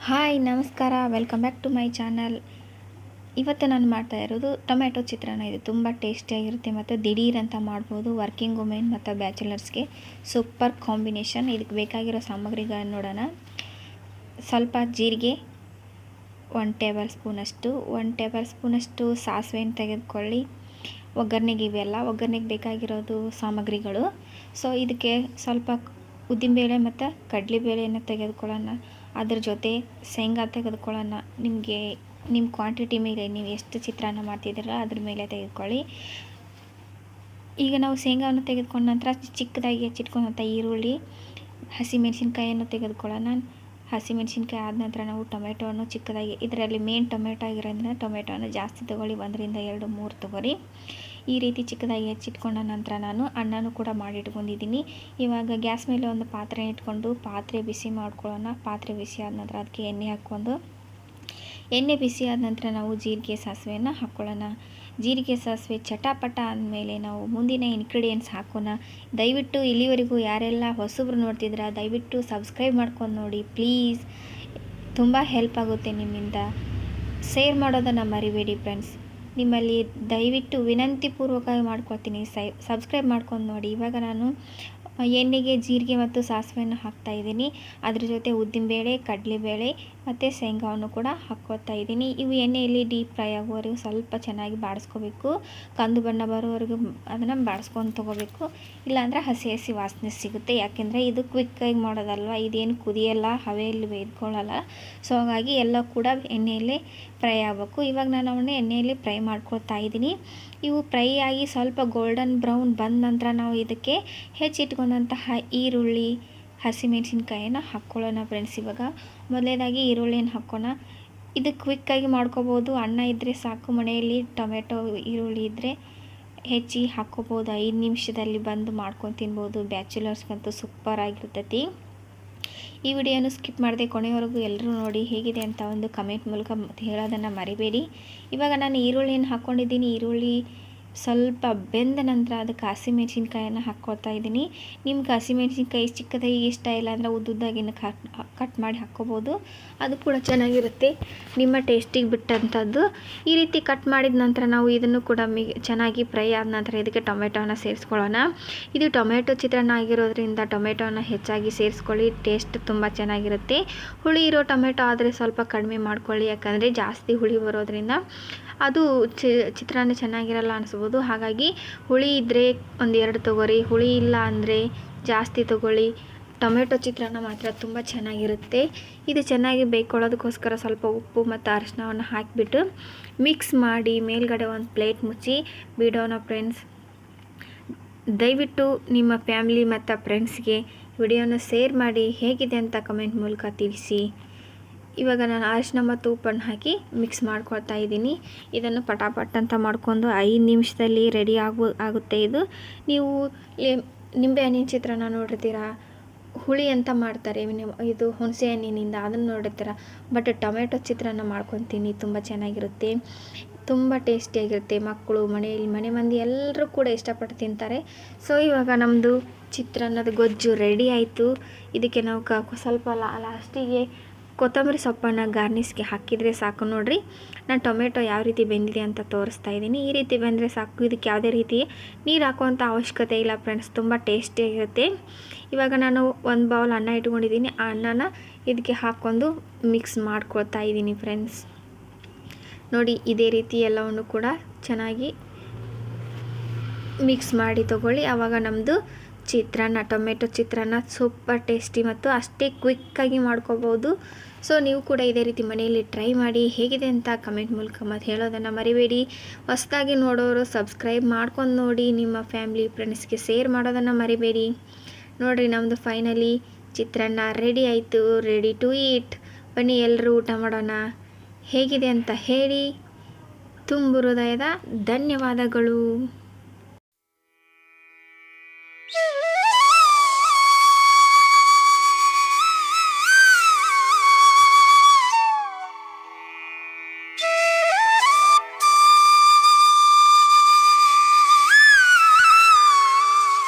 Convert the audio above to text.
Hi ನಮಸ್ಕಾರ, welcome back to my channel. ಇವತ್ತು ನಾನು ಮಾಡ್ತಾ ಇರೋದು ಟೊಮೆಟೊ ಚಿತ್ರಾನ್ನ. ಇದು ತುಂಬ ಟೇಸ್ಟಿಯಾಗಿರುತ್ತೆ ಮತ್ತು ದಿಢೀರ್ ಅಂತ ಮಾಡ್ಬೋದು. ವರ್ಕಿಂಗ್ ವುಮೆನ್ ಮತ್ತು ಬ್ಯಾಚುಲರ್ಸ್ಗೆ ಸೂಪರ್ ಕಾಂಬಿನೇಷನ್. ಇದಕ್ಕೆ ಬೇಕಾಗಿರೋ ಸಾಮಗ್ರಿಗಳನ್ನು ನೋಡೋಣ. ಸ್ವಲ್ಪ ಜೀರಿಗೆ, 1 ಟೇಬಲ್ ಸ್ಪೂನಷ್ಟು ಸಾಸಿವೆಯನ್ನು ತೆಗೆದುಕೊಳ್ಳಿ. ಒಗ್ಗರಣೆಗೆ ಇವೆಲ್ಲ ಒಗ್ಗರಣೆಗೆ ಬೇಕಾಗಿರೋದು ಸಾಮಗ್ರಿಗಳು. ಸೊ ಇದಕ್ಕೆ ಸ್ವಲ್ಪ ಉದ್ದಿನಬೇಳೆ ಮತ್ತು ಕಡಲೆಬೇಳೆಯನ್ನು ತೆಗೆದುಕೊಳ್ಳೋಣ. ಅದ್ರ ಜೊತೆ ಶೇಂಗಾ ತೆಗೆದುಕೊಳ್ಳೋಣ. ನಿಮ್ಮ ಕ್ವಾಂಟಿಟಿ ಮೇಲೆ ನೀವು ಎಷ್ಟು ಚಿತ್ರಾನ್ನ ಮಾಡ್ತಿದ್ದೀರಲ್ಲ ಅದ್ರ ಮೇಲೆ ತೆಗೆದುಕೊಳ್ಳಿ. ಈಗ ನಾವು ಶೇಂಗಾವನ್ನು ತೆಗೆದುಕೊಂಡ ನಂತರ ಚಿಕ್ಕದಾಗಿ ಹೆಚ್ಚಿಟ್ಕೊಂಡಂಥ ಈರುಳ್ಳಿ, ಹಸಿಮೆಣಸಿನ್ಕಾಯಿಯನ್ನು ತೆಗೆದುಕೊಳ್ಳೋಣ. ಹಸಿಮೆಣಸಿನ್ಕಾಯಿ ಆದ ನಂತರ ನಾವು ಟೊಮೆಟೊವನ್ನು ಚಿಕ್ಕದಾಗಿ, ಇದರಲ್ಲಿ ಮೇನ್ ಟೊಮೆಟೊ ಆಗಿರೋದ್ರಿಂದ ಟೊಮೆಟೊವನ್ನು ಜಾಸ್ತಿ ತೊಗೊಳ್ಳಿ, 1ರಿಂದ 2, 3 ತೊಗೊಳ್ಳಿ. ಈ ರೀತಿ ಚಿಕ್ಕದಾಗಿ ಹೆಚ್ಚಿಟ್ಕೊಂಡ ನಂತರ ನಾನು ಅನ್ನನೂ ಕೂಡ ಮಾಡಿಟ್ಕೊಂಡಿದ್ದೀನಿ. ಇವಾಗ ಗ್ಯಾಸ್ ಮೇಲೆ ಒಂದು ಪಾತ್ರೆ ಇಟ್ಕೊಂಡು ಪಾತ್ರೆ ಬಿಸಿ ಮಾಡ್ಕೊಳ್ಳೋಣ. ಪಾತ್ರೆ ಬಿಸಿ ಆದ ನಂತರ ಅದಕ್ಕೆ ಎಣ್ಣೆ ಹಾಕ್ಕೊಂಡು, ಎಣ್ಣೆ ಬಿಸಿ ಆದ ನಂತರ ನಾವು ಜೀರಿಗೆ ಸಾಸಿವೆಯನ್ನು ಹಾಕ್ಕೊಳ್ಳೋಣ. ಜೀರಿಗೆ ಸಾಸಿವೆ ಚಟಾಪಟ ಆದಮೇಲೆ ನಾವು ಮುಂದಿನ ಇನ್ಗ್ರೀಡಿಯೆಂಟ್ಸ್ ಹಾಕೋಣ. ದಯವಿಟ್ಟು ಇಲ್ಲಿವರೆಗೂ ಯಾರೆಲ್ಲ ಹೊಸಬ್ರು ನೋಡ್ತಿದ್ದೀರಾ ದಯವಿಟ್ಟು ಸಬ್ಸ್ಕ್ರೈಬ್ ಮಾಡ್ಕೊಂಡು ನೋಡಿ ಪ್ಲೀಸ್. ತುಂಬ ಹೆಲ್ಪ್ ಆಗುತ್ತೆ ನಿಮ್ಮಿಂದ. ಶೇರ್ ಮಾಡೋದನ್ನು ಮರಿಬೇಡಿ ಫ್ರೆಂಡ್ಸ್. ನಿಮ್ಮಲ್ಲಿ ದಯವಿಟ್ಟು ವಿನಂತಿಪೂರ್ವಕವಾಗಿ ಮಾಡ್ಕೊಳ್ತೀನಿ, ಸಬ್ಸ್ಕ್ರೈಬ್ ಮಾಡ್ಕೊಂಡು ನೋಡಿ. ಇವಾಗ ನಾನು ಎಣ್ಣೆಗೆ ಜೀರಿಗೆ ಮತ್ತು ಸಾಸಿವೆಯನ್ನು ಹಾಕ್ತಾಯಿದ್ದೀನಿ. ಅದ್ರ ಜೊತೆ ಉದ್ದಿನಬೇಳೆ, ಕಡಲೆಬೇಳೆ ಮತ್ತು ಶೇಂಗಾವನ್ನು ಕೂಡ ಹಾಕ್ಕೊಳ್ತಾ ಇದ್ದೀನಿ. ಇವು ಎಣ್ಣೆಯಲ್ಲಿ ಡೀಪ್ ಫ್ರೈ ಆಗುವವರೆಗೂ ಸ್ವಲ್ಪ ಚೆನ್ನಾಗಿ ಬಾಡಿಸ್ಕೋಬೇಕು. ಕಂದು ಬಣ್ಣ ಬರೋವರೆಗೂ ಅದನ್ನು ಬಾಡಿಸ್ಕೊಂಡು ತೊಗೋಬೇಕು. ಇಲ್ಲಾಂದರೆ ಹಸಿ ಹಸಿ ವಾಸನೆ ಸಿಗುತ್ತೆ. ಯಾಕೆಂದರೆ ಇದು ಕ್ವಿಕ್ಕಾಗಿ ಮಾಡೋದಲ್ವ, ಇದೇನು ಕುದಿಯಲ್ಲ, ಹವೆಯಲ್ಲಿ ಬೇಯ್ಕೊಳ್ಳಲ್ಲ. ಸೊ ಹಾಗಾಗಿ ಎಲ್ಲ ಕೂಡ ಎಣ್ಣೆಯಲ್ಲೇ ಫ್ರೈ ಆಗಬೇಕು. ಇವಾಗ ನಾನು ಅವನ್ನ ಎಣ್ಣೆಯಲ್ಲಿ ಫ್ರೈ ಮಾಡ್ಕೊಳ್ತಾ ಇದ್ದೀನಿ. ಇವು ಫ್ರೈ ಆಗಿ ಸ್ವಲ್ಪ ಗೋಲ್ಡನ್ ಬ್ರೌನ್ ಬಂದ ನಂತರ ನಾವು ಇದಕ್ಕೆ ಹೆಚ್ಚಿಟ್ಕೊಂಡಂತಹ ಈರುಳ್ಳಿ, ಹಸಿಮೆಣಸಿನ್ಕಾಯಿನ ಹಾಕ್ಕೊಳ್ಳೋಣ ಫ್ರೆಂಡ್ಸ್. ಇವಾಗ ಮೊದಲನೇದಾಗಿ ಈರುಳ್ಳಿಯನ್ನು ಹಾಕೋಣ. ಇದು ಕ್ವಿಕ್ಕಾಗಿ ಮಾಡ್ಕೋಬೋದು. ಅನ್ನ ಇದ್ದರೆ ಸಾಕು, ಮನೆಯಲ್ಲಿ ಟೊಮೆಟೊ ಈರುಳ್ಳಿ ಇದ್ದರೆ ಹೆಚ್ಚಿ ಹಾಕ್ಕೋಬೋದು. 5 ನಿಮಿಷದಲ್ಲಿ ಬಂದು ಮಾಡ್ಕೊಂಡು ತಿನ್ಬೋದು. ಬ್ಯಾಚುಲರ್ಸ್ಗಂತೂ ಸೂಪರ್ ಆಗಿರ್ತೈತಿ. ಈ ವಿಡಿಯೋನು ಸ್ಕಿಪ್ ಮಾಡದೆ ಕೊನೆಯವರೆಗೂ ಎಲ್ಲರೂ ನೋಡಿ ಹೇಗಿದೆ ಅಂತ ಒಂದು ಕಮೆಂಟ್ ಮೂಲಕ ಹೇಳೋದನ್ನು ಮರಿಬೇಡಿ. ಇವಾಗ ನಾನು ಈರುಳ್ಳಿಯನ್ನು ಹಾಕ್ಕೊಂಡಿದ್ದೀನಿ. ಈರುಳ್ಳಿ ಸ್ವಲ್ಪ ಬೆಂದ ನಂತರ ಅದಕ್ಕೆ ಹಸಿಮೆಣಸಿನ್ಕಾಯನ್ನು ಹಾಕ್ಕೊಳ್ತಾ ಇದ್ದೀನಿ. ನಿಮ್ಗೆ ಹಸಿಮೆಣಸಿನ್ಕಾಯಿ ಚಿಕ್ಕದಾಗಿ ಇಷ್ಟ ಇಲ್ಲ ಅಂದರೆ ಉದ್ದುದ್ದಾಗಿನ ಕಟ್ ಮಾಡಿ ಹಾಕ್ಕೋಬೋದು, ಅದು ಕೂಡ ಚೆನ್ನಾಗಿರುತ್ತೆ, ನಿಮ್ಮ ಟೇಸ್ಟಿಗೆ ಬಿಟ್ಟಂಥದ್ದು. ಈ ರೀತಿ ಕಟ್ ಮಾಡಿದ ನಂತರ ನಾವು ಇದನ್ನು ಕೂಡ ಚೆನ್ನಾಗಿ ಫ್ರೈ ಆದ ನಂತರ ಇದಕ್ಕೆ ಟೊಮೆಟೊನ ಸೇರಿಸ್ಕೊಳ್ಳೋಣ. ಇದು ಟೊಮೆಟೊ ಚಿತ್ರಾನ್ನ ಆಗಿರೋದ್ರಿಂದ ಟೊಮೆಟೊನ ಹೆಚ್ಚಾಗಿ ಸೇರಿಸ್ಕೊಳ್ಳಿ, ಟೇಸ್ಟ್ ತುಂಬ ಚೆನ್ನಾಗಿರುತ್ತೆ. ಹುಳಿ ಇರೋ ಟೊಮೆಟೊ ಆದರೆ ಸ್ವಲ್ಪ ಕಡಿಮೆ ಮಾಡ್ಕೊಳ್ಳಿ, ಯಾಕಂದರೆ ಜಾಸ್ತಿ ಹುಳಿ ಬರೋದ್ರಿಂದ ಅದು ಚಿತ್ರಾನ್ನ ಚೆನ್ನಾಗಿರಲ್ಲ ಅನಿಸ್ಬೋದು. ಹಾಗಾಗಿ ಹುಳಿ ಇದ್ದರೆ 1-2 ತೊಗೊಳ್ಳಿ, ಹುಳಿ ಇಲ್ಲ ಅಂದರೆ ಜಾಸ್ತಿ ತೊಗೊಳ್ಳಿ. ಟೊಮೆಟೊ ಚಿತ್ರಾನ್ನ ಮಾತ್ರ ತುಂಬ ಚೆನ್ನಾಗಿರುತ್ತೆ. ಇದು ಚೆನ್ನಾಗಿ ಬೇಯ್ಕೊಳ್ಳೋದಕ್ಕೋಸ್ಕರ ಸ್ವಲ್ಪ ಉಪ್ಪು ಮತ್ತು ಅರಿಶಿನವನ್ನು ಹಾಕಿಬಿಟ್ಟು ಮಿಕ್ಸ್ ಮಾಡಿ ಮೇಲ್ಗಡೆ ಒಂದು ಪ್ಲೇಟ್ ಮುಚ್ಚಿ ಬಿಡೋಣ ಫ್ರೆಂಡ್ಸ್. ದಯವಿಟ್ಟು ನಿಮ್ಮ ಫ್ಯಾಮಿಲಿ ಮತ್ತು ಫ್ರೆಂಡ್ಸ್ಗೆ ವಿಡಿಯೋನ ಶೇರ್ ಮಾಡಿ, ಹೇಗಿದೆ ಅಂತ ಕಮೆಂಟ್ ಮೂಲಕ ತಿಳಿಸಿ. ಇವಾಗ ನಾನು ಅರಿಶಿನ ಮತ್ತು ಉಪ್ಪನ್ನು ಹಾಕಿ ಮಿಕ್ಸ್ ಮಾಡ್ಕೊಳ್ತಾ ಇದ್ದೀನಿ. ಇದನ್ನು ಪಟಾಪಟ್ ಅಂತ ಮಾಡ್ಕೊಂಡು 5 ನಿಮಿಷದಲ್ಲಿ ರೆಡಿ ಆಗುತ್ತೆ. ಇದು ನೀವು ನಿಂಬೆಹಣ್ಣಿನ ಚಿತ್ರಾನ್ನ ನೋಡಿರ್ತೀರ, ಹುಳಿ ಅಂತ ಮಾಡ್ತಾರೆ, ಇದು ಹುಣಸೆ ಹಣ್ಣಿನಿಂದ, ಅದನ್ನು ನೋಡಿರ್ತೀರ. ಬಟ್ ಟೊಮೆಟೊ ಚಿತ್ರಾನ್ನ ಮಾಡ್ಕೊತೀನಿ, ತುಂಬ ಚೆನ್ನಾಗಿರುತ್ತೆ, ತುಂಬ ಟೇಸ್ಟಿಯಾಗಿರುತ್ತೆ. ಮಕ್ಕಳು, ಮನೆ ಮಂದಿ ಎಲ್ಲರೂ ಕೂಡ ಇಷ್ಟಪಟ್ಟು ತಿಂತಾರೆ. ಸೊ ಇವಾಗ ನಮ್ಮದು ಚಿತ್ರಾನ್ನದ ಗೊಜ್ಜು ರೆಡಿ ಆಯಿತು. ಇದಕ್ಕೆ ನಾವು ಸ್ವಲ್ಪ ಲಾಸ್ಟಿಗೆ ಕೊತ್ತಂಬರಿ ಸೊಪ್ಪನ್ನು ಗಾರ್ನಿಷ್ಗೆ ಹಾಕಿದರೆ ಸಾಕು. ನೋಡಿರಿ, ನಾನು ಟೊಮೆಟೊ ಯಾವ ರೀತಿ ಬೆಂದಿದೆ ಅಂತ ತೋರಿಸ್ತಾ ಇದ್ದೀನಿ. ಈ ರೀತಿ ಬೆಂದರೆ ಸಾಕು. ಇದಕ್ಕೆ ಯಾವುದೇ ರೀತಿ ನೀರು ಹಾಕುವಂಥ ಅವಶ್ಯಕತೆ ಇಲ್ಲ ಫ್ರೆಂಡ್ಸ್, ತುಂಬ ಟೇಸ್ಟಿಯಾಗಿರುತ್ತೆ. ಇವಾಗ ನಾನು 1 ಬೌಲ್ ಅನ್ನ ಇಟ್ಕೊಂಡಿದ್ದೀನಿ. ಆ ಅನ್ನನ ಇದಕ್ಕೆ ಹಾಕ್ಕೊಂಡು ಮಿಕ್ಸ್ ಮಾಡ್ಕೊಳ್ತಾ ಇದ್ದೀನಿ ಫ್ರೆಂಡ್ಸ್. ನೋಡಿ, ಇದೇ ರೀತಿ ಎಲ್ಲವನ್ನು ಕೂಡ ಚೆನ್ನಾಗಿ ಮಿಕ್ಸ್ ಮಾಡಿ ತಗೊಳ್ಳಿ. ಆವಾಗ ನಮ್ಮದು ಚಿತ್ರಾನ್ನ, ಟೊಮೆಟೊ ಚಿತ್ರಾನ್ನ ಸೂಪರ್ ಟೇಸ್ಟಿ ಮತ್ತು ಅಷ್ಟೇ ಕ್ವಿಕ್ಕಾಗಿ ಮಾಡ್ಕೋಬೋದು. ಸೊ ನೀವು ಕೂಡ ಇದೇ ರೀತಿ ಮನೆಯಲ್ಲಿ ಟ್ರೈ ಮಾಡಿ, ಹೇಗಿದೆ ಅಂತ ಕಮೆಂಟ್ ಮೂಲಕ ಮತ್ತು ಹೇಳೋದನ್ನು ಮರಿಬೇಡಿ. ಹೊಸದಾಗಿ ನೋಡೋರು ಸಬ್ಸ್ಕ್ರೈಬ್ ಮಾಡ್ಕೊಂಡು ನೋಡಿ, ನಿಮ್ಮ ಫ್ಯಾಮಿಲಿ ಫ್ರೆಂಡ್ಸ್ಗೆ ಶೇರ್ ಮಾಡೋದನ್ನು ಮರಿಬೇಡಿ. ನೋಡಿರಿ, ನಮ್ಮದು ಫೈನಲಿ ಚಿತ್ರಾನ್ನ ರೆಡಿ ಆಯಿತು, ರೆಡಿ ಟು ಈಟ್. ಬನ್ನಿ ಎಲ್ಲರೂ ಊಟ ಮಾಡೋಣ. ಹೇಗಿದೆ ಅಂತ ಹೇಳಿ. ತುಂಬು ಹೃದಯದ ಧನ್ಯವಾದಗಳು.